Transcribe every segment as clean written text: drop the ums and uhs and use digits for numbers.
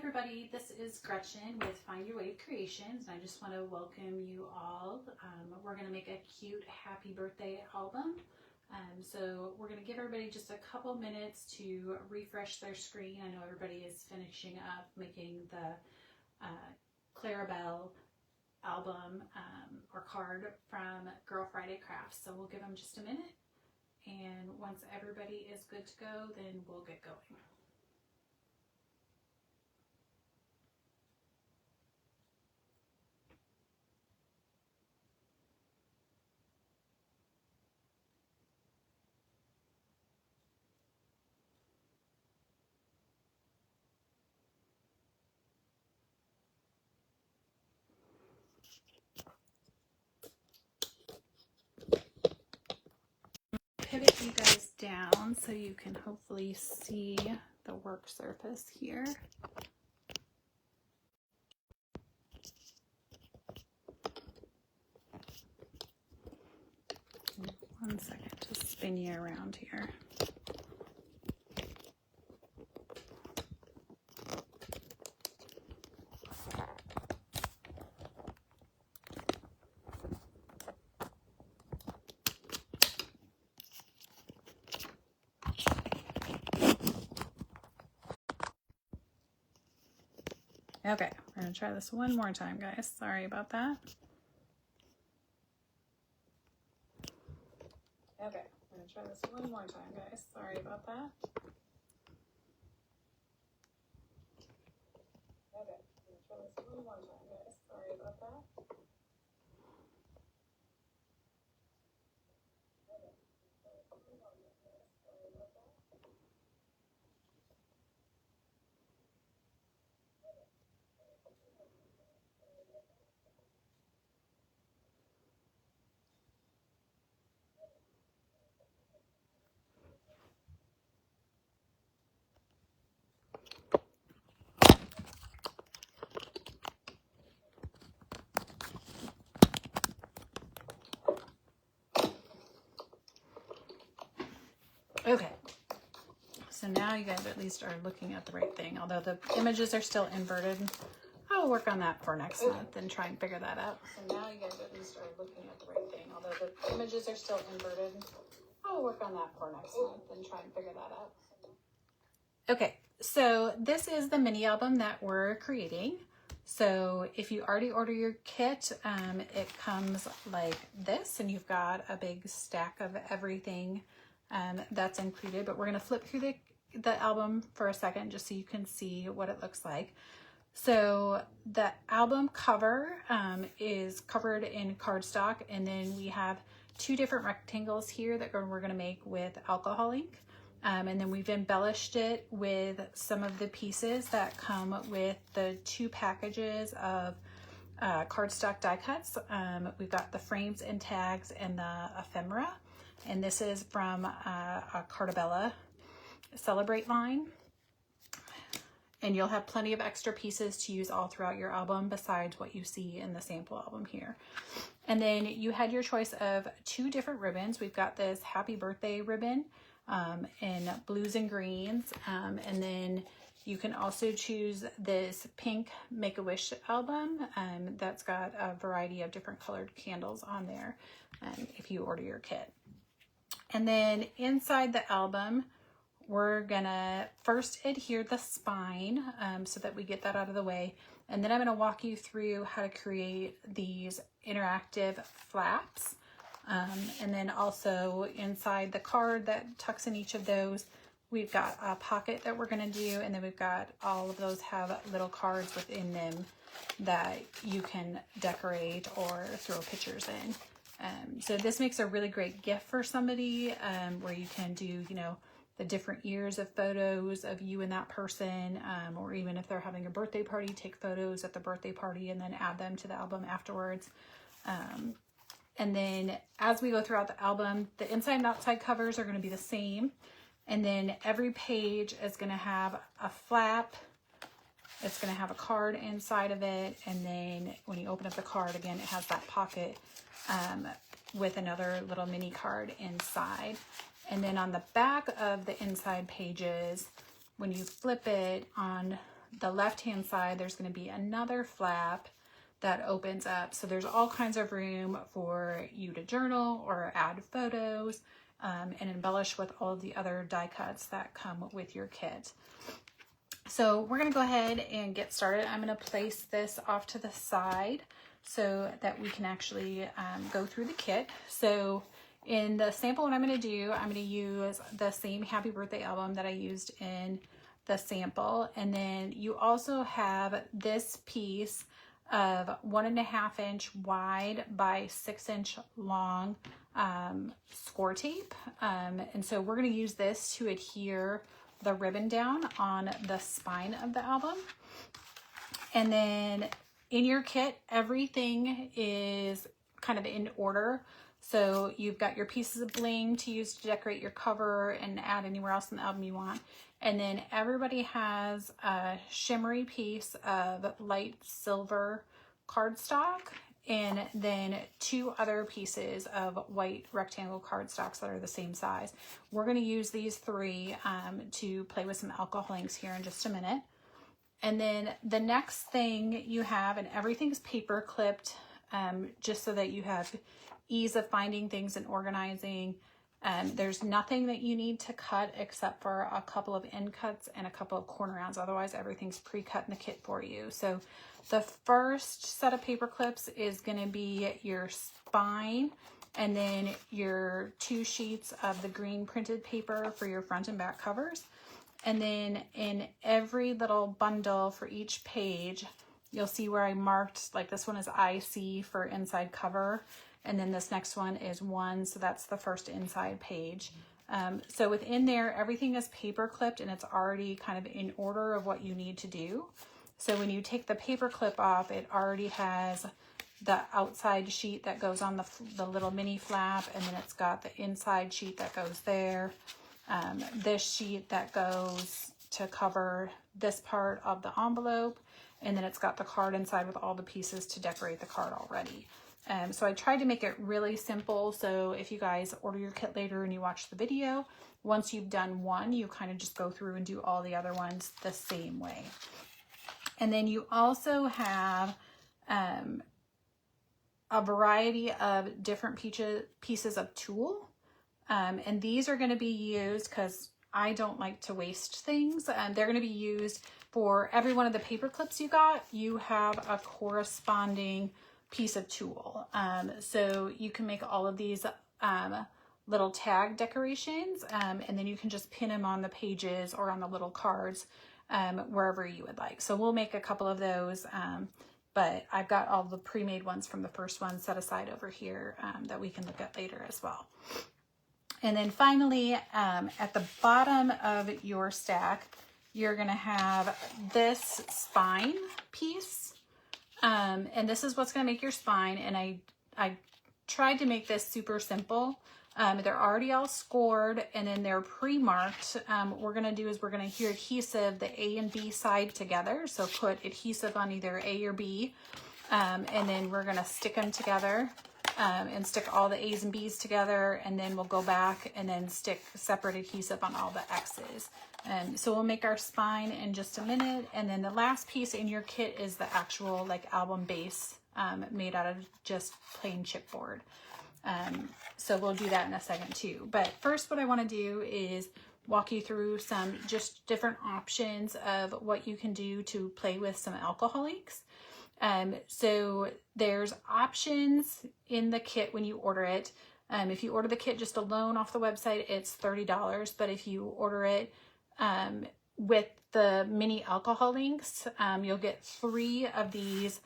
everybody, this is Gretchen with Find Your Wave Creations, and I just want to welcome you all. We're going to make a cute happy birthday album. So we're going to give everybody just a couple minutes to refresh their screen. I know everybody is finishing up making the Clarabelle album or card from Girl Friday Crafts. So we'll give them just a minute, and once everybody is good to go, then we'll get going. Pivot you guys down so you can hopefully see the work surface here. One second to spin you around here. Okay, we're going to try this one more time, guys. Sorry about that. Okay, we're going to try this one more time, guys. Sorry about that. Okay, I'm going to try this one more time, guys. Sorry about that. Okay, so now you guys at least are looking at the right thing, although the images are still inverted. I'll work on that for next month and try and figure that out. So now you guys at least are looking at the right thing, although the images are still inverted. I'll work on that for next month and try and figure that out. Okay, so this is the mini album that we're creating. So if you already order your kit, it comes like this, and you've got a big stack of everything that's included, but we're going to flip through the album for a second just so you can see what it looks like. So the album cover is covered in cardstock, and then we have two different rectangles here that we're going to make with alcohol ink, and then we've embellished it with some of the pieces that come with the two packages of cardstock die cuts. We've got the frames and tags and the ephemera. And this is from a Cardabella Celebrate line. And you'll have plenty of extra pieces to use all throughout your album besides what you see in the sample album here. And then you had your choice of two different ribbons. We've got this happy birthday ribbon in blues and greens. And then you can also choose this pink Make-A-Wish album that's got a variety of different colored candles on there if you order your kit. And then inside the album, we're gonna first adhere the spine so that we get that out of the way. And then I'm gonna walk you through how to create these interactive flaps. And then also inside the card that tucks in each of those, we've got a pocket that we're gonna do. And then we've got all of those have little cards within them that you can decorate or throw pictures in. So this makes a really great gift for somebody where you can do, you know, the different years of photos of you and that person, or even if they're having a birthday party, take photos at the birthday party and then add them to the album afterwards. And then as we go throughout the album, the inside and outside covers are going to be the same. And then every page is going to have a flap. It's going to have a card inside of it. And then when you open up the card, again, it has that pocket with another little mini card inside. And then on the back of the inside pages, when you flip it on the left-hand side, there's going to be another flap that opens up. So there's all kinds of room for you to journal or add photos and embellish with all of the other die cuts that come with your kit. So we're going to go ahead and get started. I'm going to place this off to the side so that we can actually go through the kit. So in the sample, what I'm going to do, I'm going to use the same Happy Birthday album that I used in the sample. And then you also have this piece of 1.5 inch wide by 6 inch long score tape. And so we're going to use this to adhere the ribbon down on the spine of the album. And then in your kit, everything is kind of in order. So you've got your pieces of bling to use to decorate your cover and add anywhere else in the album you want. And then everybody has a shimmery piece of light silver cardstock, and then 2 other pieces of white rectangle cardstocks that are the same size. We're going to use these 3 to play with some alcohol inks here in just a minute. And then the next thing you have, and everything's paper clipped, just so that you have ease of finding things and organizing. There's nothing that you need to cut except for a couple of end cuts and a couple of corner rounds. Otherwise, everything's pre-cut in the kit for you. So the first set of paper clips is going to be your spine, and then your 2 sheets of the green printed paper for your front and back covers. And then in every little bundle for each page, you'll see where I marked, like this one is IC for inside cover. And then this next one is 1, so that's the first inside page. So within there, everything is paper clipped and it's already kind of in order of what you need to do. So when you take the paper clip off, it already has the outside sheet that goes on the little mini flap, and then it's got the inside sheet that goes there. This sheet that goes to cover this part of the envelope, and then it's got the card inside with all the pieces to decorate the card already. So I tried to make it really simple, so if you guys order your kit later and you watch the video, once you've done one, you kind of just go through and do all the other ones the same way. And then you also have a variety of different pieces of tulle, and these are going to be used, because I don't like to waste things, and they're going to be used for every one of the paper clips you got. You have a corresponding piece of tulle. So you can make all of these little tag decorations, and then you can just pin them on the pages or on the little cards wherever you would like. So we'll make a couple of those, but I've got all the pre-made ones from the first one set aside over here that we can look at later as well. And then finally, at the bottom of your stack, you're going to have this spine piece. And this is what's going to make your spine. And I tried to make this super simple. They're already all scored, and then they're pre-marked. What we're going to do is we're going to adhesive the A and B side together. So put adhesive on either A or B. And then we're going to stick them together and stick all the A's and B's together. And then we'll go back and then stick separate adhesive on all the X's. So we'll make our spine in just a minute. And then the last piece in your kit is the actual like album base made out of just plain chipboard. So we'll do that in a second too. But first, what I want to do is walk you through some just different options of what you can do to play with some alcohol inks. So there's options in the kit when you order it. If you order the kit just alone off the website, it's $30. But if you order it with the mini alcohol inks, you'll get 3 of these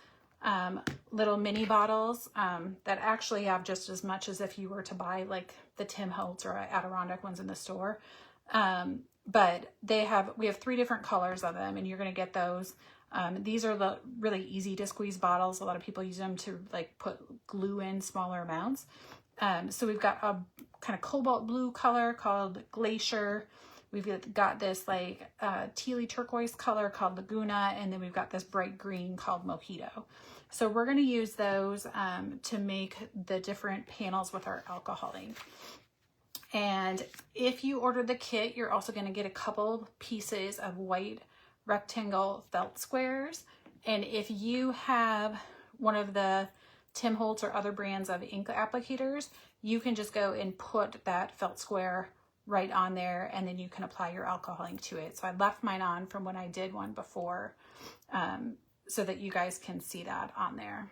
little mini bottles that actually have just as much as if you were to buy like the Tim Holtz or Adirondack ones in the store. But we have 3 different colors of them, and you're going to get those. These are the really easy to squeeze bottles. A lot of people use them to like put glue in smaller amounts. So we've got a kind of cobalt blue color called Glacier. We've got this like tealy turquoise color called Laguna, and then we've got this bright green called Mojito. So we're going to use those to make the different panels with our alcohol ink. And if you order the kit, you're also going to get a couple pieces of white rectangle felt squares. And if you have one of the Tim Holtz or other brands of ink applicators, you can just go and put that felt square right on there, and then you can apply your alcohol ink to it. So I left mine on from when I did one before, so that you guys can see that on there.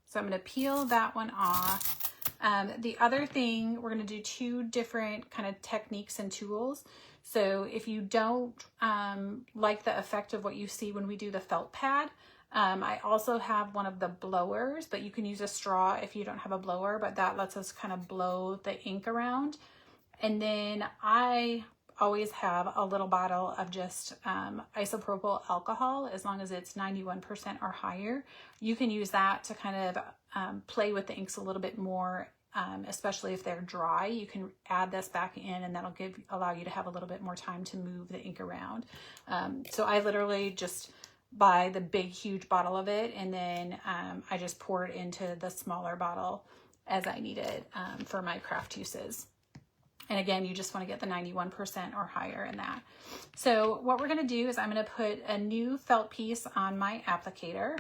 So I'm going to peel that one off. The other thing, we're going to do two different kind of techniques and tools. So if you don't like the effect of what you see when we do the felt pad, I also have one of the blowers, but you can use a straw if you don't have a blower, but that lets us kind of blow the ink around. And then I always have a little bottle of just isopropyl alcohol, as long as it's 91% or higher. You can use that to kind of play with the inks a little bit more, especially if they're dry. You can add this back in, and that'll allow you to have a little bit more time to move the ink around. So I literally just buy the big huge bottle of it, and then I just pour it into the smaller bottle as I need it for my craft uses. And again, you just want to get the 91% or higher in that. So what we're going to do is I'm going to put a new felt piece on my applicator,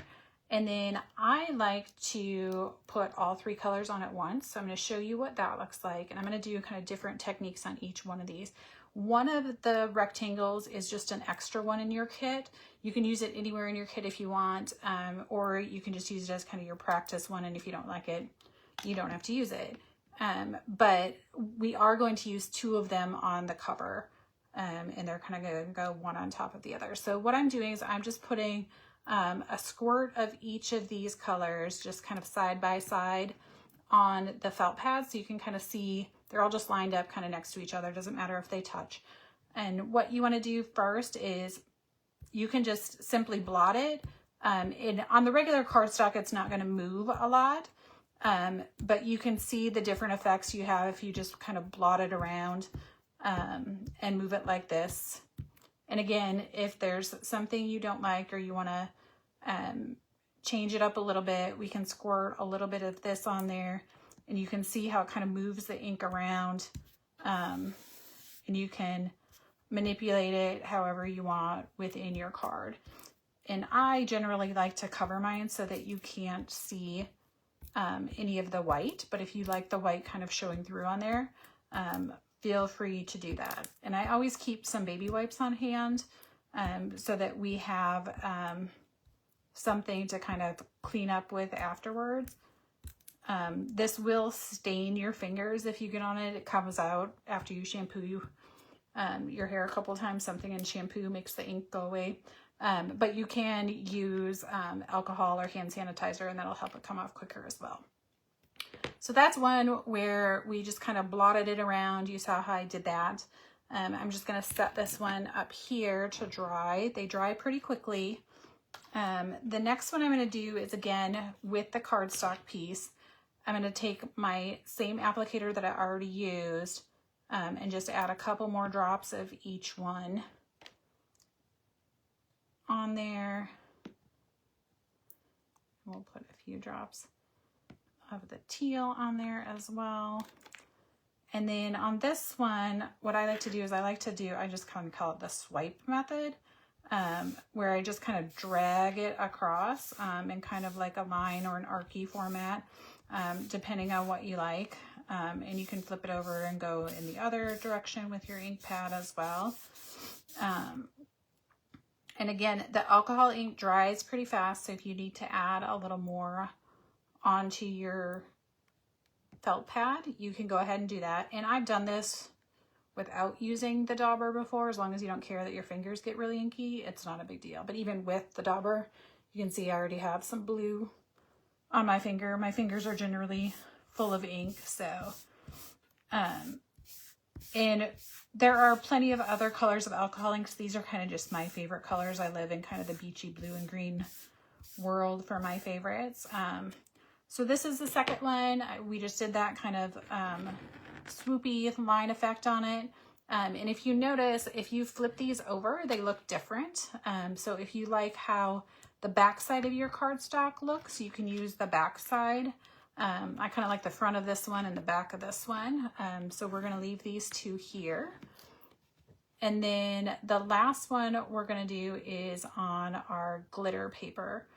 and then I like to put all three colors on at once. So I'm going to show you what that looks like, and I'm going to do kind of different techniques on each one of these. One of the rectangles is just an extra one in your kit. You can use it anywhere in your kit if you want, or you can just use it as kind of your practice one, and if you don't like it, you don't have to use it. But we are going to use two of them on the cover, and they're kind of going to go one on top of the other. So what I'm doing is I'm just putting a squirt of each of these colors just kind of side by side on the felt pad, so you can kind of see they're all just lined up kind of next to each other. It doesn't matter if they touch. And what you want to do first is you can just simply blot it. And on the regular cardstock, it's not going to move a lot, but you can see the different effects you have if you just kind of blot it around and move it like this. And again, if there's something you don't like or you want to change it up a little bit, we can squirt a little bit of this on there, and you can see how it kind of moves the ink around, and you can manipulate it however you want within your card. And I generally like to cover mine so that you can't see any of the white, but if you like the white kind of showing through on there, feel free to do that. And I always keep some baby wipes on hand so that we have something to kind of clean up with afterwards. This will stain your fingers if you get on it. It comes out after you shampoo your hair a couple of times. Something in shampoo makes the ink go away. But you can use alcohol or hand sanitizer, and that'll help it come off quicker as well. So that's one where we just kind of blotted it around. You saw how I did that. I'm just going to set this one up here to dry. They dry pretty quickly. The next one I'm going to do is, again, with the cardstock piece. I'm going to take my same applicator that I already used and just add a couple more drops of each one on there. We'll put a few drops of the teal on there as well. And then on this one, what I like to do is I just kind of call it the swipe method, where I just kind of drag it across in kind of like a line or an archy format, depending on what you like. And you can flip it over and go in the other direction with your ink pad as well. And again, the alcohol ink dries pretty fast, so if you need to add a little more onto your felt pad, you can go ahead and do that. And I've done this without using the dauber before. As long as you don't care that your fingers get really inky, it's not a big deal. But even with the dauber, you can see I already have some blue on my finger. My fingers are generally full of ink, so and there are plenty of other colors of alcohol inks. These are kind of just my favorite colors. I live in kind of the beachy blue and green world for my favorites. So this is the second one. We just did that kind of swoopy line effect on it. And if you notice, if you flip these over, they look different. So if you like how the back side of your cardstock looks, you can use the back side. I kind of like the front of this one and the back of this one. So we're going to leave these two here. And then the last one we're going to do is on our glitter paper.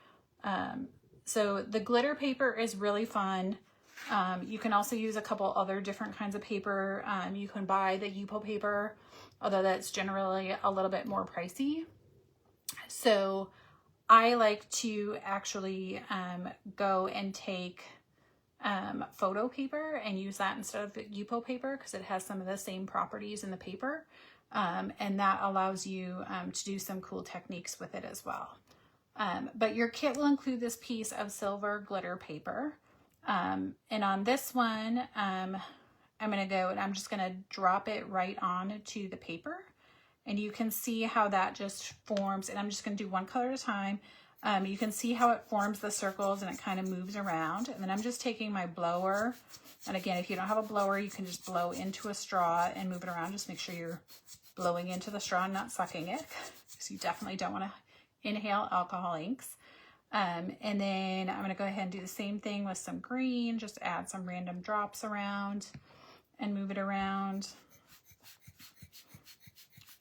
So the glitter paper is really fun. You can also use a couple other different kinds of paper. You can buy the Yupo paper, although that's generally a little bit more pricey. So I like to actually go and take photo paper and use that instead of Yupo paper because it has some of the same properties in the paper. And that allows you to do some cool techniques with it as well. But your kit will include this piece of silver glitter paper. And on this one, I'm going to go and I'm just going to drop it right on to the paper. And you can see how that just forms. And I'm just going to do one color at a time. You can see how it forms the circles and it kind of moves around. And then I'm just taking my blower. And again, if you don't have a blower, you can just blow into a straw and move it around. Just make sure you're blowing into the straw and not sucking it, because you definitely don't want to inhale alcohol inks. And then I'm going to go ahead and do the same thing with some green. Just add some random drops around and move it around.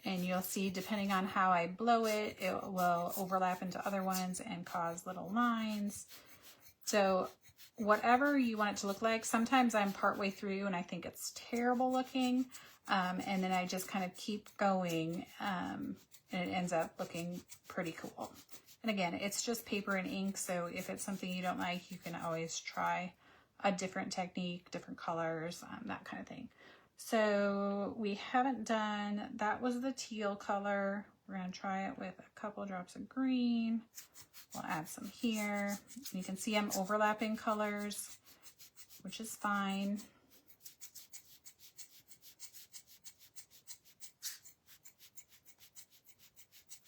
And you'll see, depending on how I blow it, it will overlap into other ones and cause little lines. So whatever you want it to look like, sometimes I'm partway through and I think it's terrible looking. And then I just kind of keep going and it ends up looking pretty cool. And again, it's just paper and ink. So if it's something you don't like, you can always try a different technique, different colors, that kind of thing. So we haven't done, that was the teal color. We're going to try it with a couple drops of green. We'll add some here. You can see I'm overlapping colors, which is fine.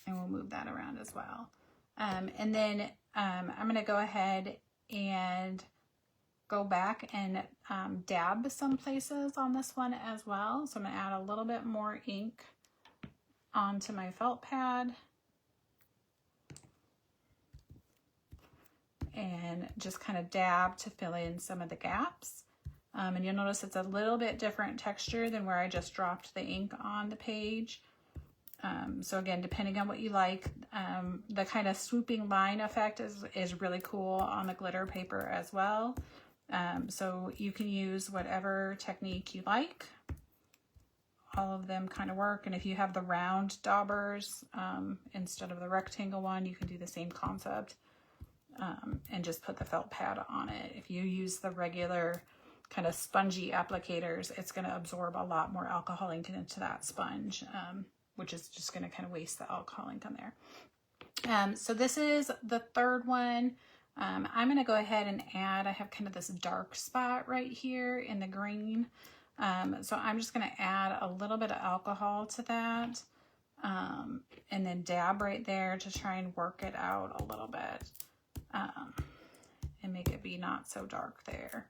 And we'll move that around as well. And then I'm going to go ahead and go back and dab some places on this one as well. So I'm going to add a little bit more ink onto my felt pad. And just kind of dab to fill in some of the gaps. And you'll notice it's a little bit different texture than where I just dropped the ink on the page. So again, depending on what you like, the kind of swooping line effect is really cool on the glitter paper as well. So you can use whatever technique you like. All of them kind of work. And if you have the round daubers instead of the rectangle one, you can do the same concept and just put the felt pad on it. If you use the regular kind of spongy applicators, it's going to absorb a lot more alcohol ink into that sponge, which is just going to kind of waste the alcohol ink on there. So this is the third one. I'm going to go ahead and add, I have kind of this dark spot right here in the green. So I'm just going to add a little bit of alcohol to that, and then dab right there to try and work it out a little bit, and make it be not so dark there.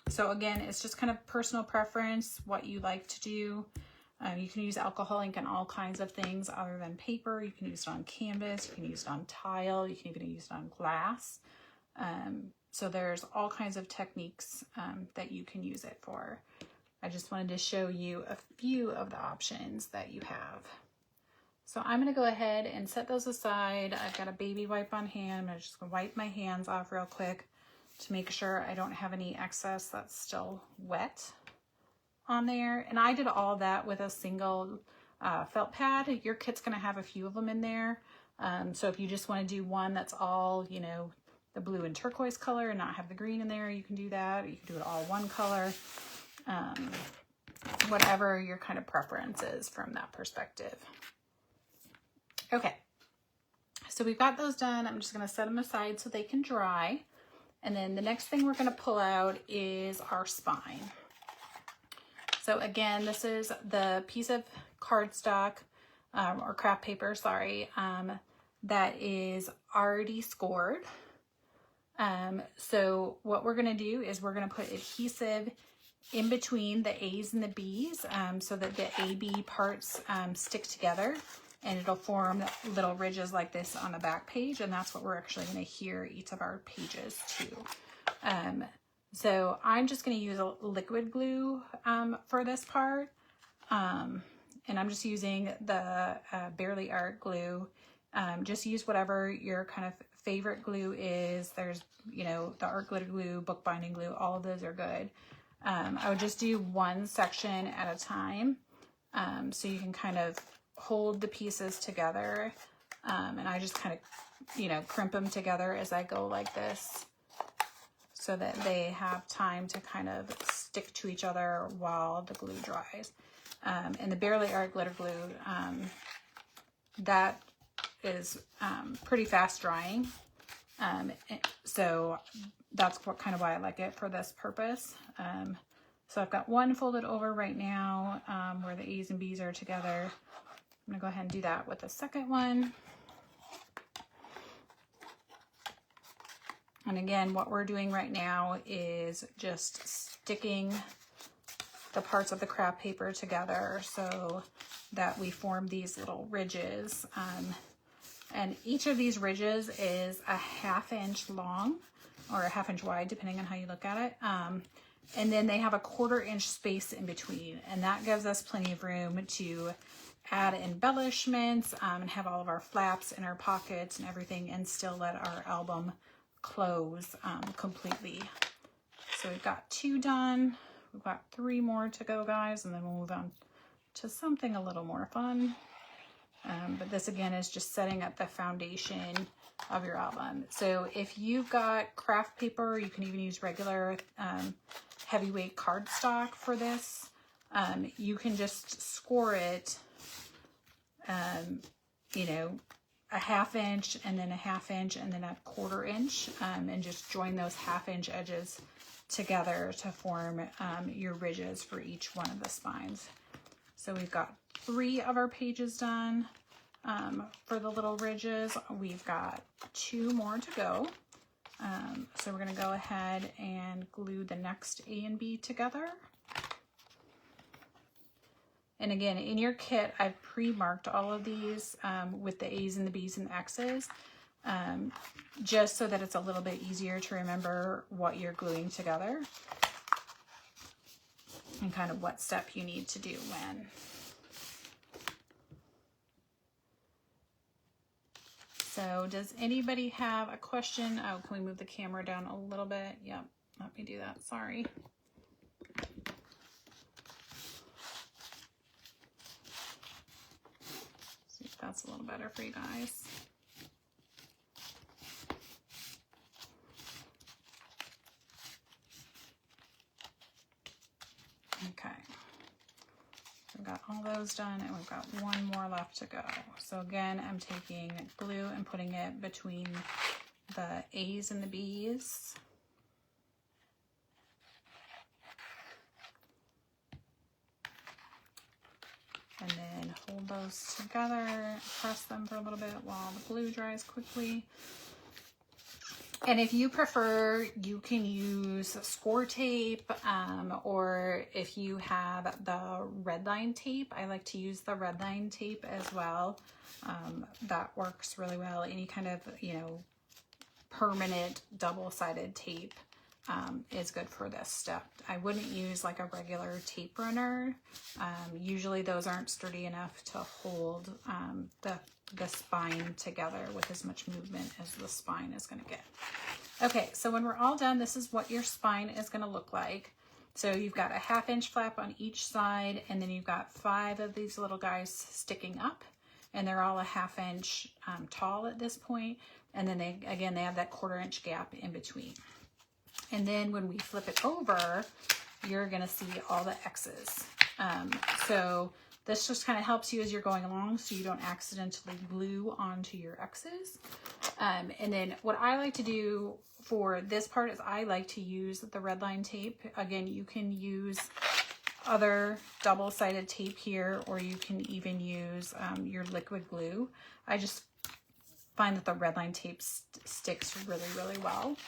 So again, it's just kind of personal preference, what you like to do. You can use alcohol ink on all kinds of things other than paper. You can use it on canvas, you can use it on tile, you can even use it on glass. So there's all kinds of techniques that you can use it for. I just wanted to show you a few of the options that you have. So I'm going to go ahead and set those aside. I've got a baby wipe on hand. I'm just going to wipe my hands off real quick to make sure I don't have any excess that's still wet on there. And I did all that with a single felt pad. Your kit's going to have a few of them in there. So if you just want to do one that's all, you know, the blue and turquoise color and not have the green in there, you can do that. You can do it all one color. Whatever your kind of preference is from that perspective. Okay, so we've got those done. I'm just going to set them aside so they can dry. And then the next thing we're going to pull out is our spine. So again, this is the piece of cardstock or craft paper, sorry, that is already scored. So what we're going to do is we're going to put adhesive in between the A's and the B's so that the AB parts stick together, and it'll form little ridges like this on the back page, and that's what we're actually going to adhere each of our pages to. So I'm just going to use a liquid glue for this part. And I'm just using the Barely Art glue. Just use whatever your kind of favorite glue is. There's, you know, the art glitter glue, bookbinding glue, all of those are good. I would just do one section at a time, so you can kind of hold the pieces together. And I just kind of, you know, crimp them together as I go like this, so that they have time to kind of stick to each other while the glue dries. And the Barely Art glitter glue, that is pretty fast drying. So that's kind of why I like it for this purpose. So I've got one folded over right now, where the A's and B's are together. I'm gonna go ahead and do that with the second one. And again, what we're doing right now is just sticking the parts of the craft paper together so that we form these little ridges. And each of these ridges is a 1/2 inch long or a 1/2 inch wide, depending on how you look at it. And then they have a 1/4 inch space in between, and that gives us plenty of room to add embellishments and have all of our flaps in our pockets and everything, and still let our album close completely. So we've got 2 done. We've got 3 more to go, guys, and then we'll move on to something a little more fun. But this again is just setting up the foundation of your album. So if you've got craft paper, you can even use regular heavyweight cardstock for this. You can just score it, you know, a 1/2 inch and then a 1/2 inch and then a 1/4 inch, and just join those 1/2 inch edges together to form your ridges for each one of the spines. So we've got 3 of our pages done for the little ridges. We've got 2 more to go. So we're going to go ahead and glue the next A and B together. And again, in your kit, I've pre-marked all of these with the A's and the B's and the X's, just so that it's a little bit easier to remember what you're gluing together and kind of what step you need to do when. So does anybody have a question? Oh, can we move the camera down a little bit? Yep, let me do that, sorry. See if that's a little better for you guys. Okay. We've got all those done, and we've got 1 more left to go. So again, I'm taking glue and putting it between the A's and the B's. And then hold those together, press them for a little bit while the glue dries quickly. And if you prefer, you can use score tape, or if you have the red line tape, I like to use the red line tape as well. That works really well. Any kind of, you know, permanent double-sided tape is good for this step. I wouldn't use like a regular tape runner. Usually those aren't sturdy enough to hold the spine together with as much movement as the spine is going to get. Okay, so when we're all done, this is what your spine is going to look like. So you've got a 1/2 inch flap on each side, and then you've got 5 of these little guys sticking up, and they're all a 1/2 inch tall at this point. And then they have that 1/4 inch gap in between. And then when we flip it over, you're going to see all the X's. So this just kind of helps you as you're going along so you don't accidentally glue onto your X's. And then what I like to do for this part is I like to use the red line tape. Again, you can use other double-sided tape here, or you can even use your liquid glue. I just find that the red line tape sticks really, really well.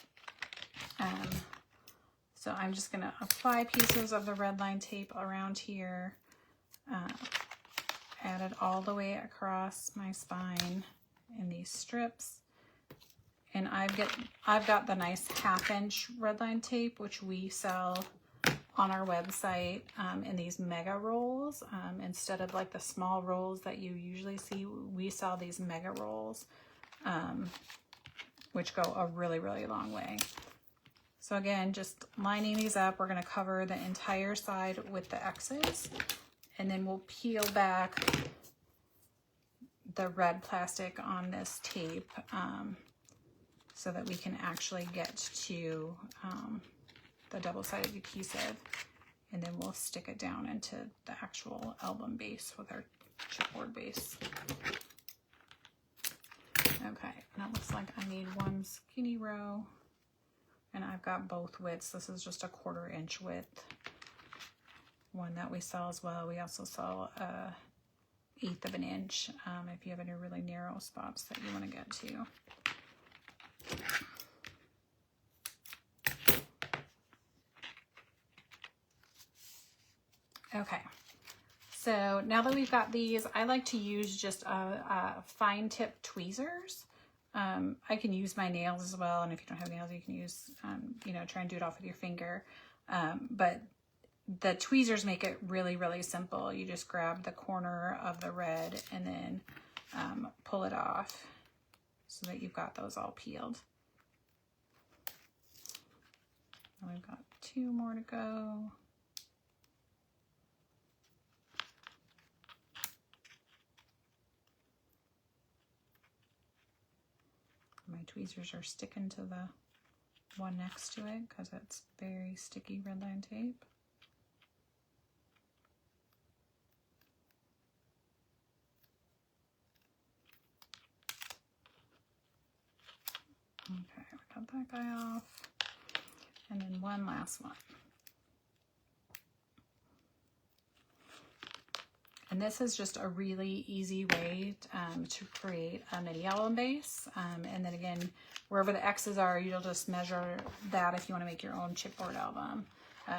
So I'm just going to apply pieces of the red line tape around here, add it all the way across my spine in these strips. And I've got the nice 1/2 inch red line tape, which we sell on our website in these mega rolls. Instead of like the small rolls that you usually see, we sell these mega rolls, which go a really, really long way. So again, just lining these up, we're going to cover the entire side with the X's, and then we'll peel back the red plastic on this tape so that we can actually get to the double-sided adhesive, and then we'll stick it down into the actual album base with our chipboard base. Okay, now it looks like I need one skinny row, and I've got both widths. This is just a 1/4 inch width, one that we sell as well. We also sell 1/8 of an inch if you have any really narrow spots that you want to get to. Okay, so now that we've got these, I like to use just fine tip tweezers. I can use my nails as well, and if you don't have nails, you can use, you know, try and do it off with your finger. But the tweezers make it really, really simple. You just grab the corner of the red and then pull it off so that you've got those all peeled. And we've got 2 more to go. My tweezers are sticking to the one next to it because it's very sticky red line tape. Okay, we got that guy off. And then one last one. And this is just a really easy way to create a mini album base. And then again, wherever the X's are, you'll just measure that if you want to make your own chipboard album.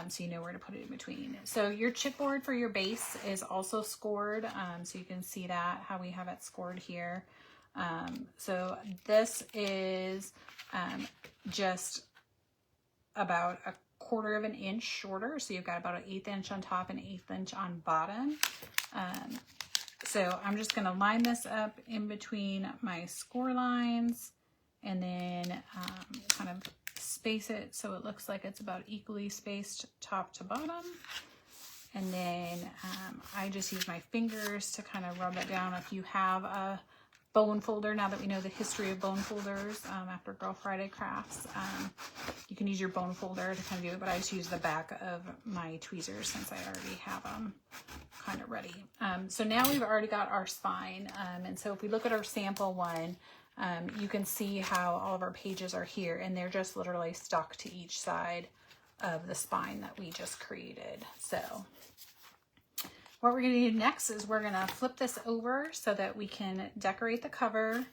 So you know where to put it in between. So your chipboard for your base is also scored. So you can see that, how we have it scored here. So this is just about a 1/4 of an inch shorter. So you've got about an 1/8 inch on top and 1/8 inch on bottom. So I'm just going to line this up in between my score lines and then kind of space it so it looks like it's about equally spaced top to bottom. And then I just use my fingers to kind of rub it down. If you have a bone folder, now that we know the history of bone folders after Girl Friday crafts, you can use your bone folder to kind of do it, but I just use the back of my tweezers since I already have them kind of ready. So now we've already got our spine, and so if we look at our sample one, you can see how all of our pages are here, and they're just literally stuck to each side of the spine that we just created. So what we're going to do next is we're going to flip this over so that we can decorate the cover.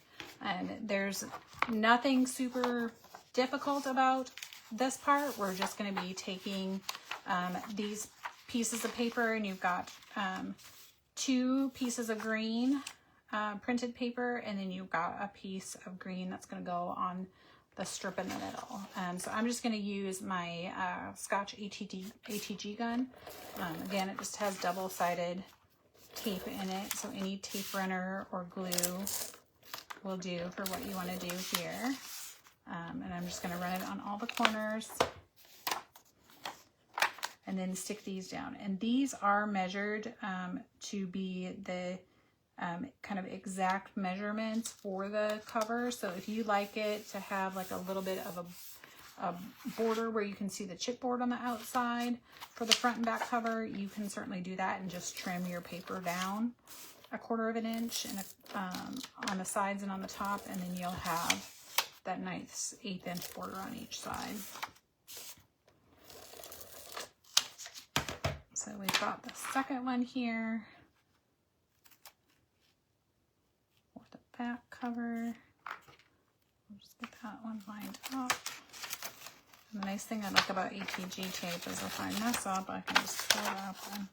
And there's nothing super difficult about this part. We're just going to be taking these pieces of paper, and you've got 2 pieces of green printed paper, and then you've got a piece of green that's going to go on the strip in the middle. So I'm just going to use my Scotch ATG gun. Again, it just has double-sided tape in it, so any tape runner or glue will do for what you want to do here. And I'm just going to run it on all the corners and then stick these down. And these are measured to be the kind of exact measurements for the cover. So if you like it to have like a little bit of a border where you can see the chipboard on the outside for the front and back cover, you can certainly do that and just trim your paper down a 1/4 of an inch and on the sides and on the top, and then you'll have that nice 1/8 inch border on each side. So we've got the second one here. Back cover. I'll just get that one lined up. And the nice thing I like about ATG tape is if I mess up, I can just pull it up and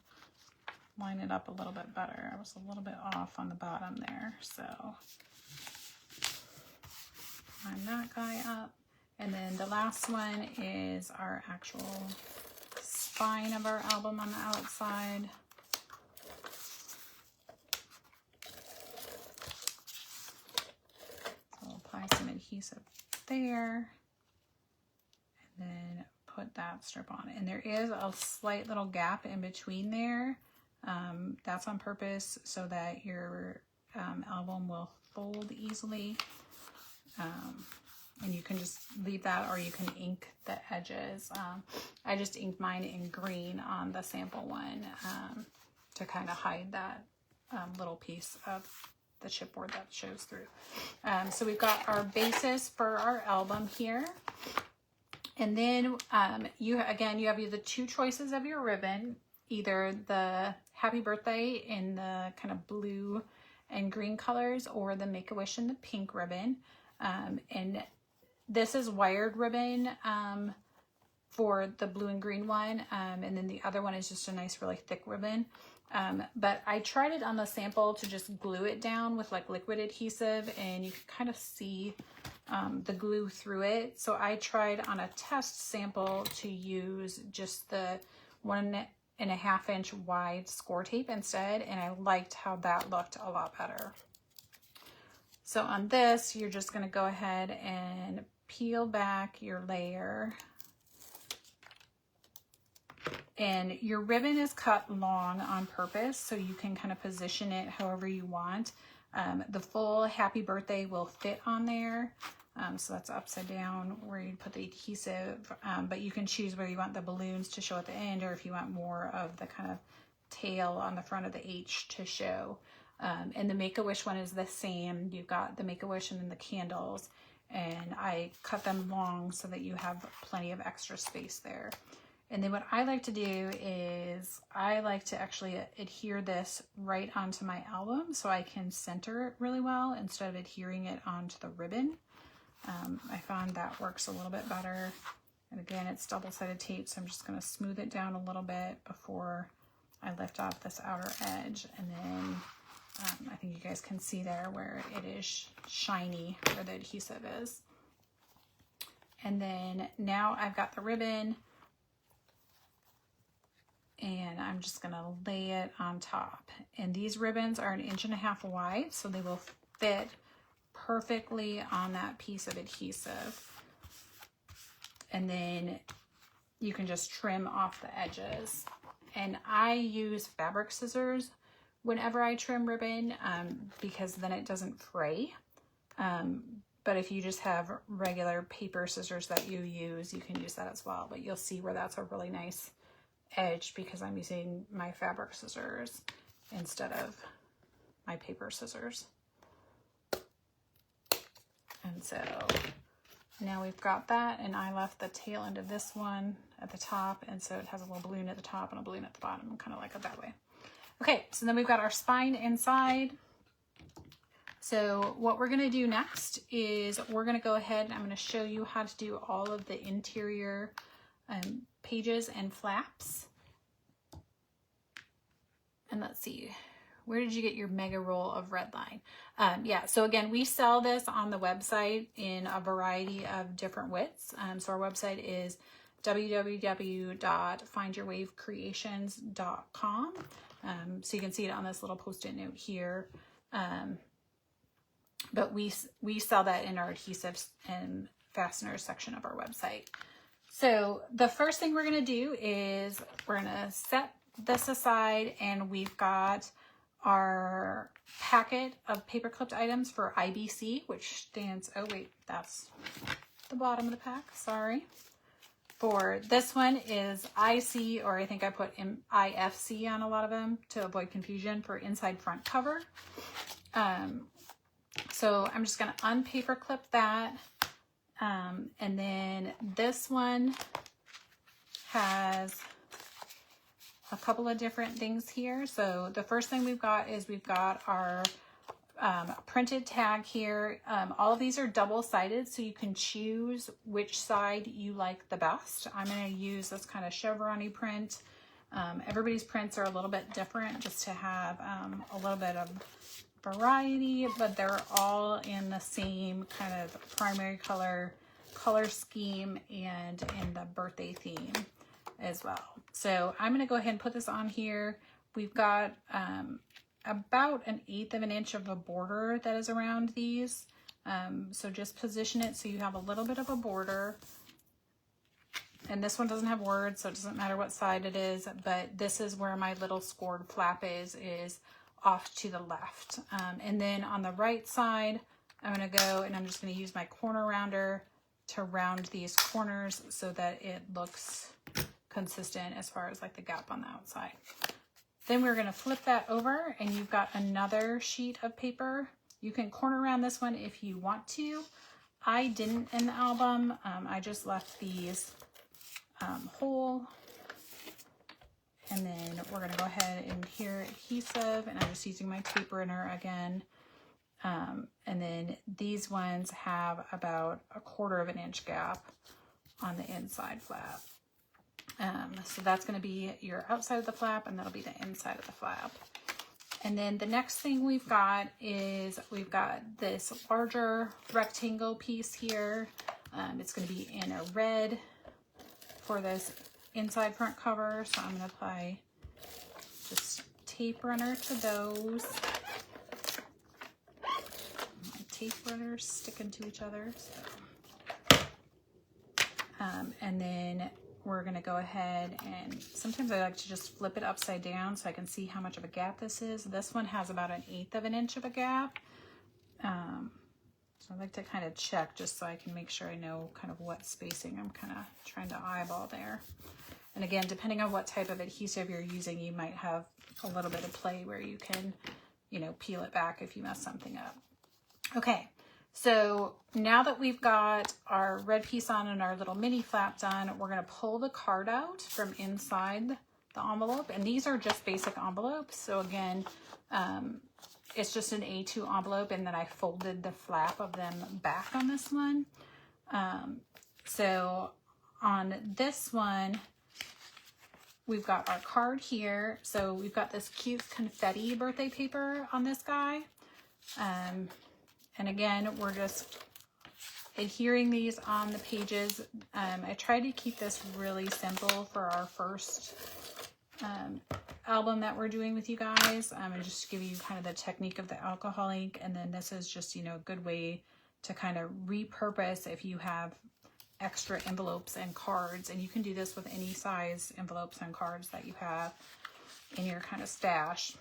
line it up a little bit better. I was a little bit off on the bottom there, so line that guy up. And then the last one is our actual spine of our album on the outside. So we'll apply some adhesive there, and then put that strip on. And there is a slight little gap in between there. That's on purpose so that your album will fold easily. And you can just leave that, or you can ink the edges. I just inked mine in green on the sample one to kind of hide that little piece of the chipboard that shows through. So we've got our basis for our album here. And then you have the two choices of your ribbon, either the Happy Birthday in the kind of blue and green colors, or the Make-A-Wish in the pink ribbon. And this is wired ribbon for the blue and green one, and then the other one is just a nice really thick ribbon. But I tried it on the sample to just glue it down with like liquid adhesive, and you can kind of see the glue through it. So I tried on a test sample to use just the 1.5 inch wide score tape instead, and I liked how that looked a lot better. So on this, you're just going to go ahead and peel back your layer. And your ribbon is cut long on purpose, so you can kind of position it however you want. The full Happy Birthday will fit on there. So that's upside down where you put the adhesive, but you can choose whether you want the balloons to show at the end, or if you want more of the kind of tail on the front of the H to show. And the Make-A-Wish one is the same. You've got the Make-A-Wish and then the candles, and I cut them long so that you have plenty of extra space there. And then what I like to do is I like to actually adhere this right onto my album so I can center it really well instead of adhering it onto the ribbon. I found that works a little bit better. And again, it's double-sided tape, so I'm just going to smooth it down a little bit before I lift off this outer edge. And then I think you guys can see there where it is shiny, where the adhesive is. And then now I've got the ribbon, and I'm just going to lay it on top. And these ribbons are 1.5 inches wide, so they will fit perfectly on that piece of adhesive. And then you can just trim off the edges. And I use fabric scissors whenever I trim ribbon because then it doesn't fray. But if you just have regular paper scissors that you use, you can use that as well. But you'll see where that's a really nice edge because I'm using my fabric scissors instead of my paper scissors. And so now we've got that, and I left the tail end of this one at the top, and so it has a little balloon at the top and a balloon at the bottom, kind of like it that way. Okay, so then we've got our spine inside. So what we're going to do next is we're going to go ahead and I'm going to show you how to do all of the interior pages and flaps. And let's see, where did you get your mega roll of red line? Yeah, so again, we sell this on the website in a variety of different widths. So our website is www.findyourwavecreations.com. So you can see it on this little post-it note here. But we sell that in our adhesives and fasteners section of our website. So the first thing we're going to do is we're going to set this aside, and we've got our packet of paper clipped items for IBC, which stands, oh wait, that's the bottom of the pack, sorry. For this one is IC, or I think I put IFC on a lot of them to avoid confusion, for inside front cover. So I'm just going to unpaper clip that. And then this one has a couple of different things here. So the first thing we've got is we've got our printed tag here. All of these are double-sided, so you can choose which side you like the best. I'm going to use this kind of chevron-y print. Everybody's prints are a little bit different, just to have a little bit of variety, but they're all in the same kind of primary color scheme and in the birthday theme as well. So I'm going to go ahead and put this on here. We've got about 1/8 of an inch of a border that is around these. So just position it so you have a little bit of a border. And this one doesn't have words, so it doesn't matter what side it is, but this is where my little scored flap is off to the left. And then on the right side, I'm going to go and I'm just going to use my corner rounder to round these corners so that it looks consistent as far as like the gap on the outside. Then we're going to flip that over and you've got another sheet of paper. You can corner around this one if you want to. I didn't in the album. I just left these whole. And then we're going to go ahead and adhere adhesive, and I'm just using my tape runner again. And then these ones have about 1/4 of an inch gap on the inside flap. So that's going to be your outside of the flap, and that'll be the inside of the flap. And then the next thing we've got is we've got this larger rectangle piece here. It's going to be in a red for this inside front cover. So I'm going to apply just tape runner to those. My tape runners sticking to each other. So. And then we're going to go ahead and sometimes I like to just flip it upside down so I can see how much of a gap this is. This one has about 1/8 of an inch of a gap. So I like to kind of check just so I can make sure I know kind of what spacing I'm kind of trying to eyeball there. And again, depending on what type of adhesive you're using, you might have a little bit of play where you can, you know, peel it back if you mess something up. Okay. So now that we've got our red piece on and our little mini flap done, we're going to pull the card out from inside the envelope. And these are just basic envelopes. So again, it's just an A2 envelope, and then I folded the flap of them back on this one. So on this one, we've got our card here. So we've got this cute confetti birthday paper on this guy. And again, we're just adhering these on the pages. I tried to keep this really simple for our first album that we're doing with you guys. And just give you kind of the technique of the alcohol ink. And then this is just, you know, a good way to kind of repurpose if you have extra envelopes and cards. And you can do this with any size envelopes and cards that you have in your kind of stash.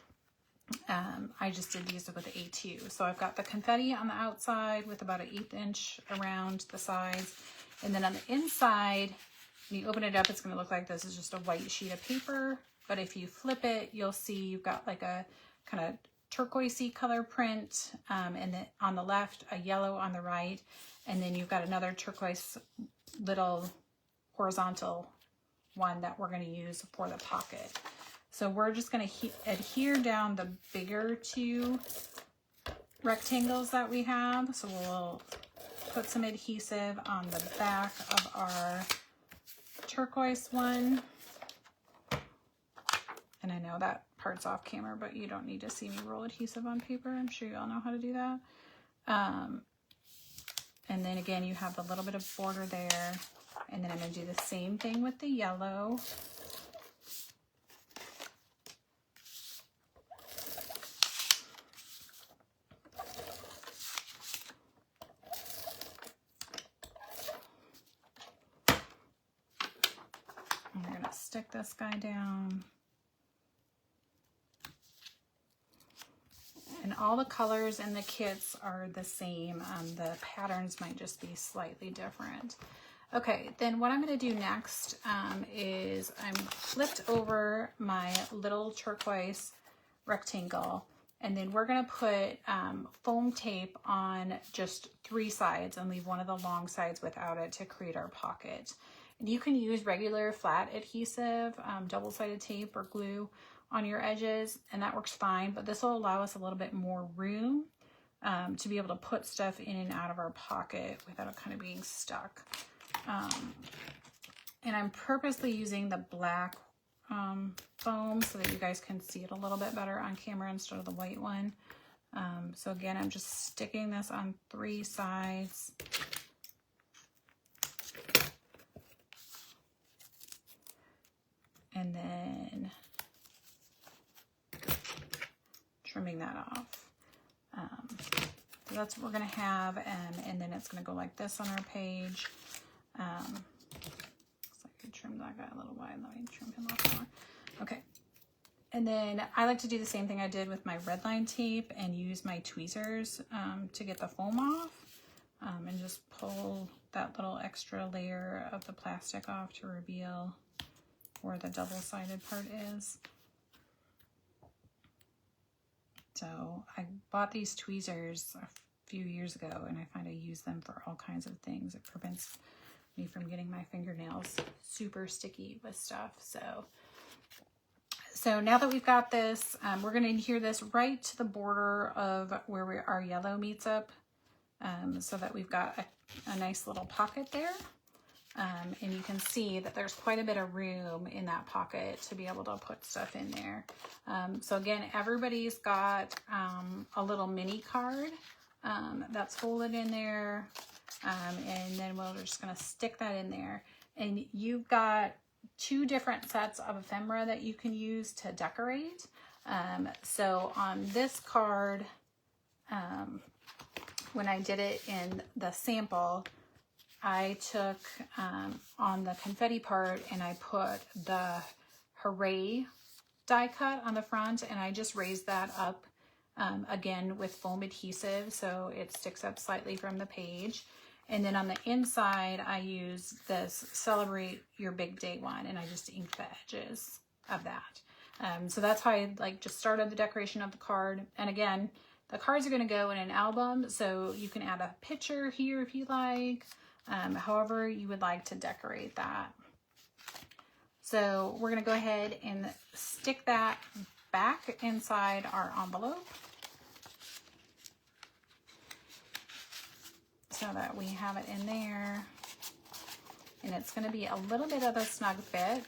I just did these with the A2. So I've got the confetti on the outside with about 1/8 inch around the sides. And then on the inside, when you open it up, it's going to look like this is just a white sheet of paper. But if you flip it, you'll see you've got like a kind of turquoisey color print. And then on the left, a yellow on the right. And then you've got another turquoise little horizontal one that we're going to use for the pocket. So we're just going to adhere down the bigger 2 rectangles that we have. So we'll put some adhesive on the back of our turquoise one. And I know that part's off camera, but you don't need to see me roll adhesive on paper. I'm sure you all know how to do that. And then again, you have a little bit of border there. And then I'm going to do the same thing with the yellow. And we're going to stick this guy down. And all the colors in the kits are the same. The patterns might just be slightly different. Okay, then what I'm going to do next is I'm flipped over my little turquoise rectangle, and then we're going to put foam tape on just 3 sides and leave one of the long sides without it to create our pocket. And you can use regular flat adhesive, double-sided tape or glue on your edges, and that works fine, but this will allow us a little bit more room to be able to put stuff in and out of our pocket without it kind of being stuck. And I'm purposely using the black foam so that you guys can see it a little bit better on camera instead of the white one. So again, I'm just sticking this on 3 sides. and then trimming that off. So that's what we're going to have, and then it's going to go like this on our page. Looks like I trimmed that guy a little wide. Let me trim him off more. Okay. And then I like to do the same thing I did with my red line tape and use my tweezers to get the foam off, and just pull that little extra layer of the plastic off to reveal where the double-sided part is. So I bought these tweezers a few years ago, and I find I use them for all kinds of things. It prevents me from getting my fingernails super sticky with stuff. So now that we've got this, we're going to adhere this right to the border of where our yellow meets up, so that we've got a nice little pocket there. And you can see that there's quite a bit of room in that pocket to be able to put stuff in there. So again, everybody's got a little mini card that's folded in there, and then we're just going to stick that in there. And you've got 2 different sets of ephemera that you can use to decorate. So on this card, when I did it in the sample, I took on the confetti part and I put the Hooray die cut on the front, and I just raised that up again with foam adhesive so it sticks up slightly from the page. And then on the inside, I use this Celebrate Your Big Day one, and I just inked the edges of that. So that's how I just started the decoration of the card. And again, the cards are going to go in an album, so you can add a picture here if you like, however you would like to decorate that. So we're going to go ahead and stick that back inside our envelope so that we have it in there. And it's going to be a little bit of a snug fit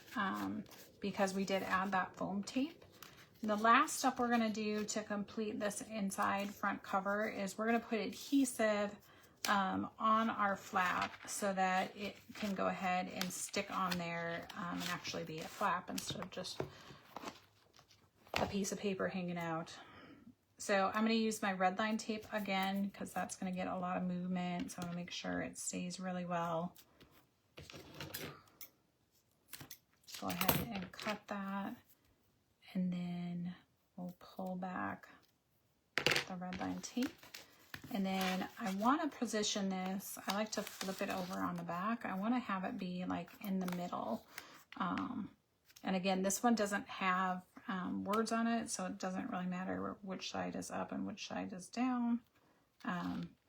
because we did add that foam tape. The last step we're going to do to complete this inside front cover is we're going to put adhesive on our flap so that it can go ahead and stick on there and actually be a flap instead of just a piece of paper hanging out. So I'm going to use my red line tape again because that's going to get a lot of movement, so I want to make sure it stays really well. Go ahead and cut that, and then we'll pull back the red line tape. And then I want to position this, I like to flip it over on the back. I want to have it be like in the middle. And again, this one doesn't have words on it, so it doesn't really matter which side is up and which side is down. But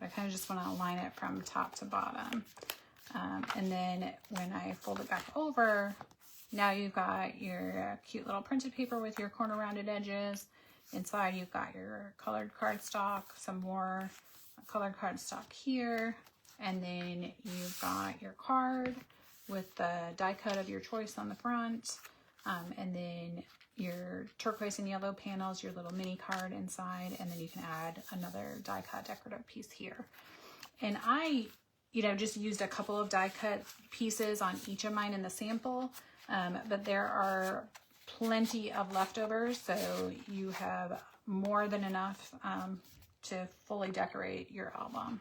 I kind of just want to align it from top to bottom. And then when I fold it back over, now you've got your cute little printed paper with your corner rounded edges. Inside you've got your colored cardstock, some more colored cardstock here, and then you've got your card with the die cut of your choice on the front, and then your turquoise and yellow panels, your little mini card inside, and then you can add another die cut decorative piece here. And I, just used a couple of die cut pieces on each of mine in the sample, but there are plenty of leftovers, so you have more than enough to fully decorate your album.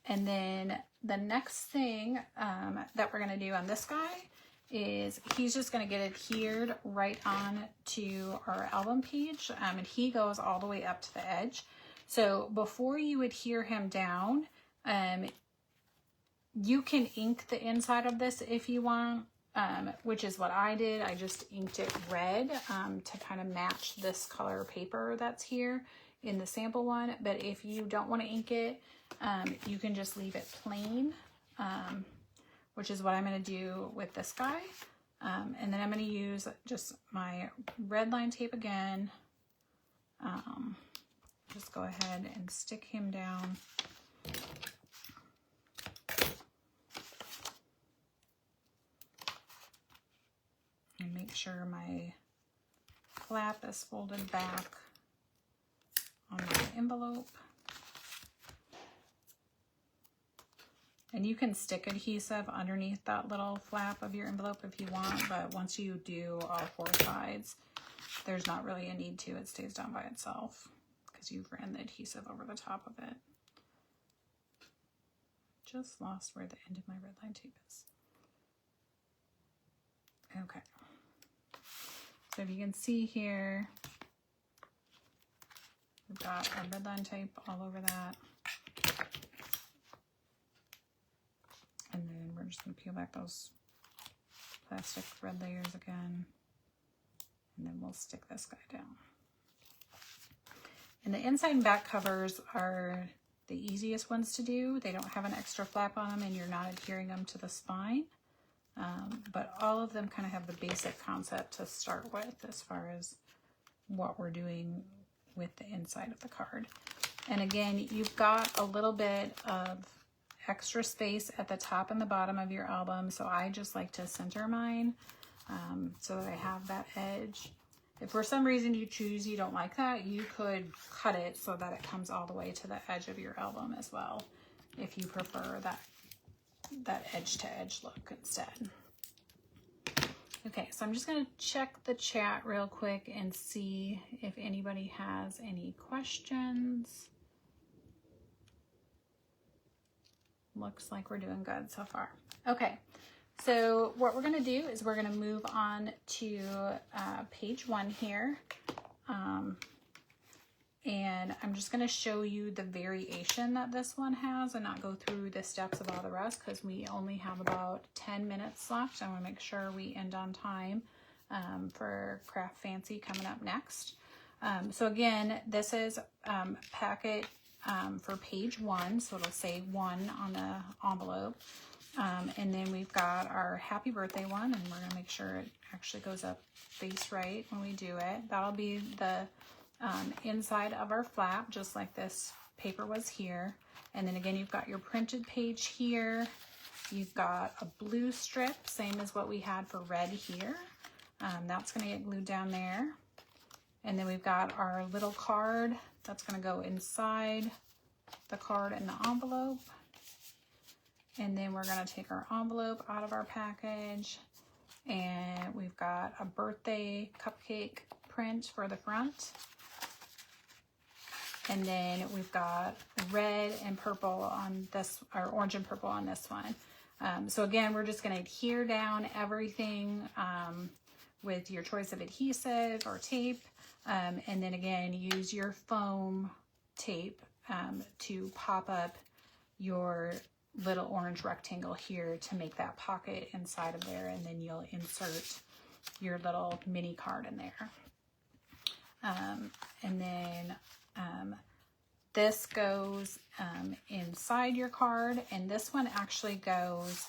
And then the next thing that we're going to do on this guy is he's just going to get adhered right on to our album page, and he goes all the way up to the edge. So before you adhere him down, you can ink the inside of this if you want, which is what I did. I just inked it red to kind of match this color paper that's here in the sample one. But if you don't want to ink it, you can just leave it plain, which is what I'm going to do with this guy. And then I'm going to use just my red line tape again. Just go ahead and stick him down. And make sure my flap is folded back on my envelope. And you can stick adhesive underneath that little flap of your envelope if you want, but once you do all 4 sides, there's not really a need to. It stays down by itself because you've ran the adhesive over the top of it. Just lost where the end of my red line tape is. Okay. So if you can see here, we've got our red line tape all over that. And then we're just going to peel back those plastic thread layers again. And then we'll stick this guy down. And the inside and back covers are the easiest ones to do. They don't have an extra flap on them and you're not adhering them to the spine. But all of them kind of have the basic concept to start with as far as what we're doing with the inside of the card. And again, you've got a little bit of extra space at the top and the bottom of your album, so I just like to center mine so that I have that edge. If for some reason you choose you don't like that, you could cut it so that it comes all the way to the edge of your album as well, if you prefer that edge to edge look instead. Okay, so I'm just going to check the chat real quick and see if anybody has any questions. Looks like we're doing good so far. Okay, so what we're going to do is we're going to move on to page 1 here. And I'm just going to show you the variation that this one has and not go through the steps of all the rest because we only have about 10 minutes left. I want to make sure we end on time for Craft Fancy coming up next. So again, this is packet for page 1, so it'll say 1 on the envelope. And then we've got our happy birthday one, and we're going to make sure it actually goes up face right when we do it. That'll be the inside of our flap, just like this paper was here. And then again, you've got your printed page here. You've got a blue strip, same as what we had for red here. That's going to get glued down there. And then we've got our little card that's going to go inside the card and the envelope. And then we're going to take our envelope out of our package. And we've got a birthday cupcake print for the front. And then we've got red and purple on this, or orange and purple on this one. So again, we're just going to adhere down everything with your choice of adhesive or tape. And then again, use your foam tape to pop up your little orange rectangle here to make that pocket inside of there. And then you'll insert your little mini card in there. And then this goes inside your card, and this one actually goes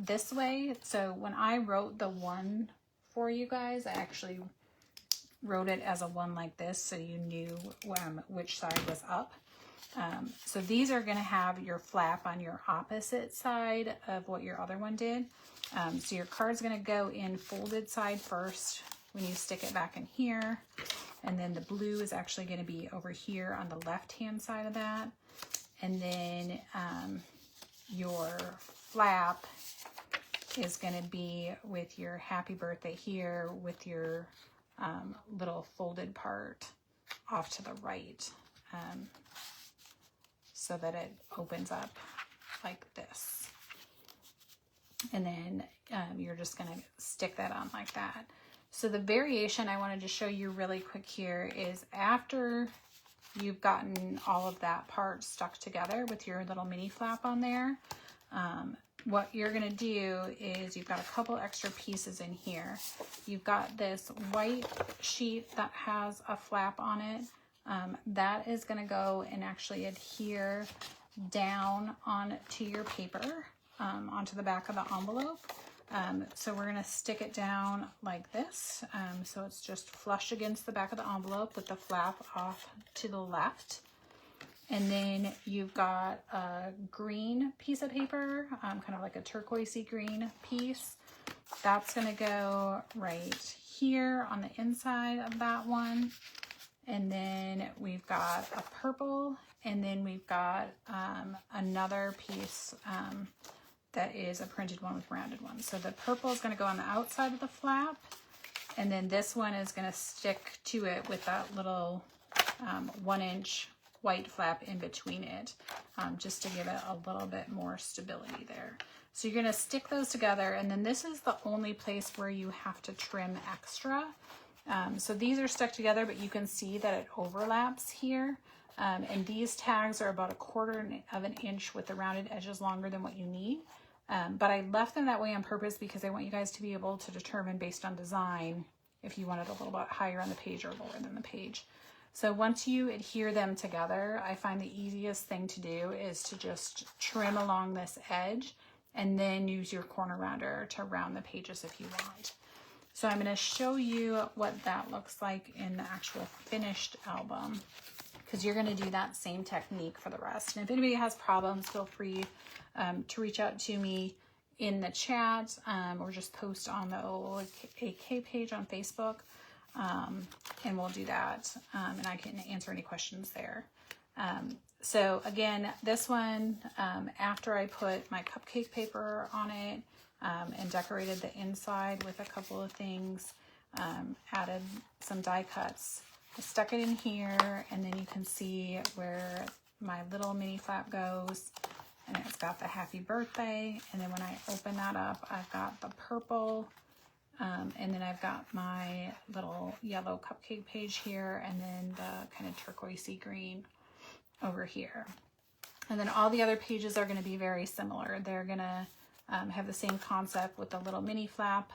this way. So when I wrote the 1 for you guys, I actually wrote it as a 1 like this, so you knew which side was up. So these are going to have your flap on your opposite side of what your other one did. So your card's going to go in folded side first when you stick it back in here. And then the blue is actually going to be over here on the left-hand side of that. And then your flap is going to be with your happy birthday here with your little folded part off to the right. So that it opens up like this. And then you're just going to stick that on like that. So the variation I wanted to show you really quick here is after you've gotten all of that part stuck together with your little mini flap on there, what you're going to do is you've got a couple extra pieces in here. You've got this white sheet that has a flap on it. That is going to go and actually adhere down onto your paper, onto the back of the envelope. So we're going to stick it down like this. So it's just flush against the back of the envelope with the flap off to the left. And then you've got a green piece of paper, kind of like a turquoisey green piece. That's going to go right here on the inside of that one. and then we've got a purple, and then we've got another piece that is a printed one with rounded ones. So the purple is going to go on the outside of the flap, and then this one is going to stick to it with that little 1-inch white flap in between it, just to give it a little bit more stability there. So you're going to stick those together, and then this is the only place where you have to trim extra. So these are stuck together, but you can see that it overlaps here. And these tags are about 1/4 of an inch with the rounded edges longer than what you need. But I left them that way on purpose because I want you guys to be able to determine based on design if you want it a little bit higher on the page or lower than the page. So once you adhere them together, I find the easiest thing to do is to just trim along this edge and then use your corner rounder to round the pages if you want. So I'm going to show you what that looks like in the actual finished album, because you're going to do that same technique for the rest. And if anybody has problems, feel free to reach out to me in the chat, or just post on the OOAK page on Facebook, and we'll do that, and I can answer any questions there. So again, this one, after I put my cupcake paper on it, and decorated the inside with a couple of things, added some die cuts, I stuck it in here, and then you can see where my little mini flap goes, and it's got the happy birthday. And then when I open that up, I've got the purple, and then I've got my little yellow cupcake page here, and then the kind of turquoisey green over here. And then all the other pages are going to be very similar. They're going to have the same concept with the little mini flap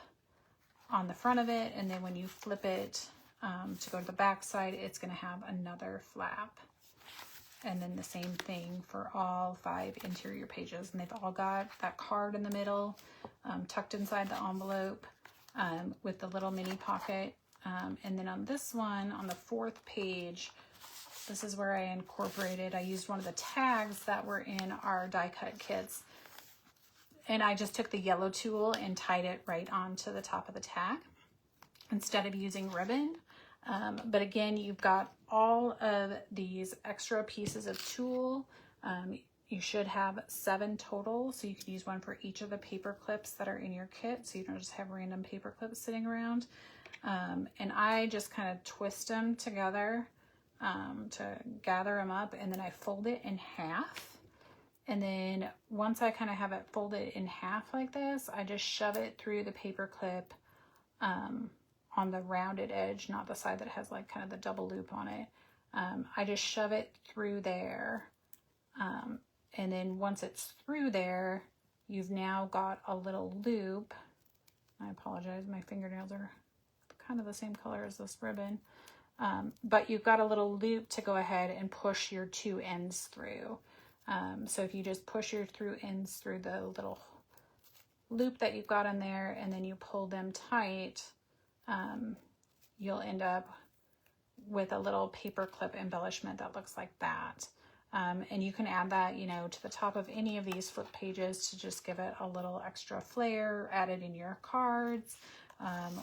on the front of it, and then when you flip it to go to the back side, it's going to have another flap. And then the same thing for all 5 interior pages, and they've all got that card in the middle, tucked inside the envelope, with the little mini pocket. And then on this one, on the 4th page, this is where I incorporated, I used one of the tags that were in our die cut kits, and I just took the yellow tool and tied it right onto the top of the tag instead of using ribbon. But again, you've got all of these extra pieces of tulle. You should have 7 total, so you could use one for each of the paper clips that are in your kit, so you don't just have random paper clips sitting around. And I just kind of twist them together to gather them up, and then I fold it in half. And then once I kind of have it folded in half like this, I just shove it through the paper clip on the rounded edge, not the side that has like kind of the double loop on it. I just shove it through there. And then once it's through there, you've now got a little loop. I apologize, my fingernails are kind of the same color as this ribbon. But you've got a little loop to go ahead and push your 2 ends through. So if you just push your ends through the little loop that you've got in there, and then you pull them tight, you'll end up with a little paper clip embellishment that looks like that. And you can add that, you know, to the top of any of these flip pages to just give it a little extra flair, add it in your cards,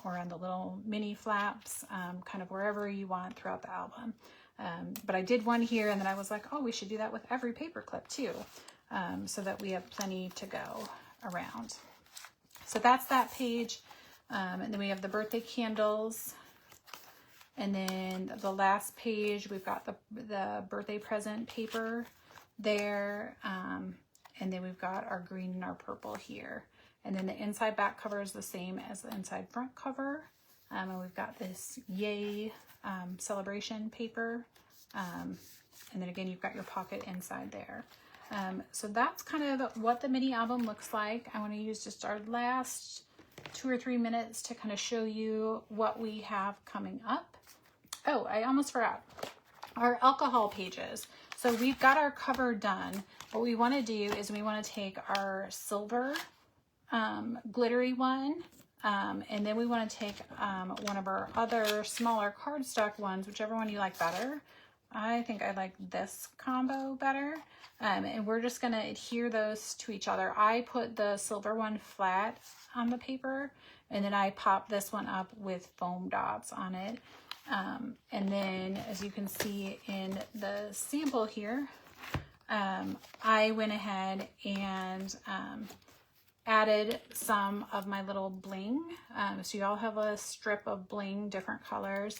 or on the little mini flaps, kind of wherever you want throughout the album. But I did one here, and then I was like, oh, we should do that with every paper clip too, so that we have plenty to go around. So that's that page. And then we have the birthday candles. And then the last page, we've got the birthday present paper there. And then we've got our green and our purple here. And then the inside back cover is the same as the inside front cover. And we've got this Yay celebration paper. And then again, you've got your pocket inside there. So that's kind of what the mini album looks like. I want to use just our last 2 or 3 minutes to kind of show you what we have coming up. Oh, I almost forgot. Our alcohol pages. So we've got our cover done. What we want to do is we want to take our silver glittery one, and then we want to take one of our other smaller cardstock ones, whichever one you like better, I think I like this combo better. And we're just gonna adhere those to each other. I put the silver one flat on the paper, and then I pop this one up with foam dots on it. And then as you can see in the sample here, I went ahead and added some of my little bling. So you all have a strip of bling, different colors.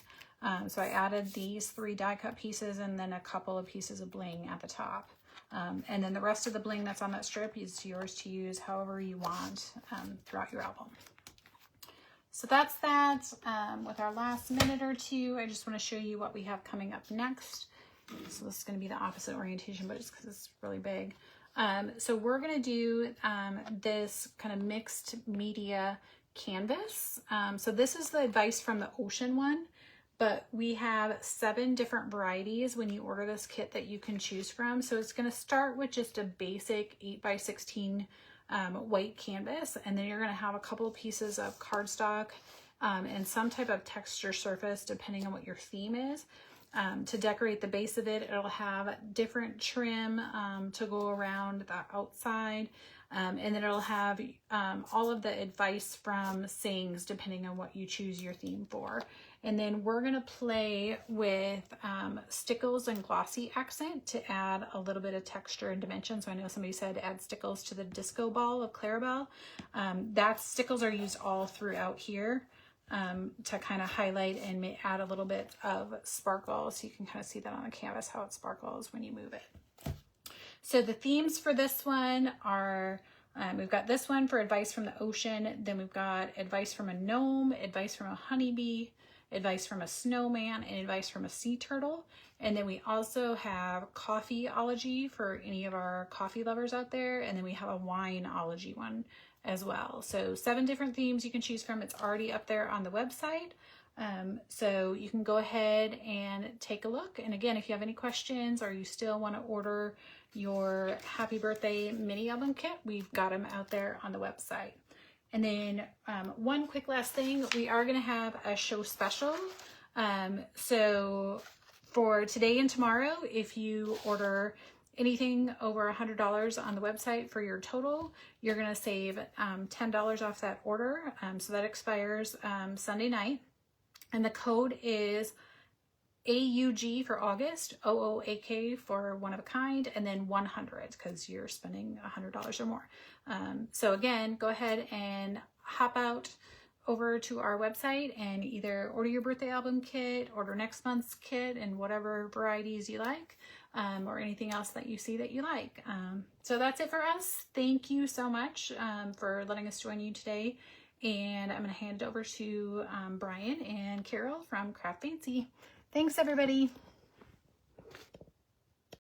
So I added these 3 die cut pieces and then a couple of pieces of bling at the top. And then the rest of the bling that's on that strip is yours to use however you want throughout your album. So that's that. With our last minute or two, I just want to show you what we have coming up next. So this is going to be the opposite orientation, but it's because it's really big. So we're going to do this kind of mixed media canvas. So this is the Advice from the Ocean one, but we have 7 different varieties when you order this kit that you can choose from. So it's going to start with just a basic 8x16 white canvas, and then you're going to have a couple of pieces of cardstock and some type of texture surface depending on what your theme is. To decorate the base of it, it'll have different trim to go around the outside, and then it'll have all of the advice from sayings depending on what you choose your theme for. And then we're going to play with stickles and glossy accent to add a little bit of texture and dimension. So I know somebody said add stickles to the disco ball of Clarabelle. That stickles are used all throughout here to kind of highlight and add a little bit of sparkle. So you can kind of see that on the canvas, how it sparkles when you move it. So the themes for this one are, we've got this one for Advice from the Ocean. Then we've got Advice from a Gnome, Advice from a Honeybee, Advice from a Snowman, and Advice from a Sea Turtle. And then we also have Coffeeology for any of our coffee lovers out there. And then we have a Wineology one as well. So 7 different themes you can choose from. It's already up there on the website. So you can go ahead and take a look. And again, if you have any questions or you still want to order your Happy Birthday mini album kit, we've got them out there on the website. And then one quick last thing, we are going to have a show special. So for today and tomorrow, if you order anything over $100 on the website for your total, you're going to save $10 off that order. So that expires Sunday night. And the code is AUG for August, OOAK for one of a kind, and then 100 because you're spending $100 or more. So again, go ahead and hop out over to our website and either order your birthday album kit, order next month's kit in whatever varieties you like, or anything else that you see that you like. So that's it for us. Thank you so much for letting us join you today. And I'm going to hand it over to Brian and Carol from Craft Fancy. Thanks, everybody.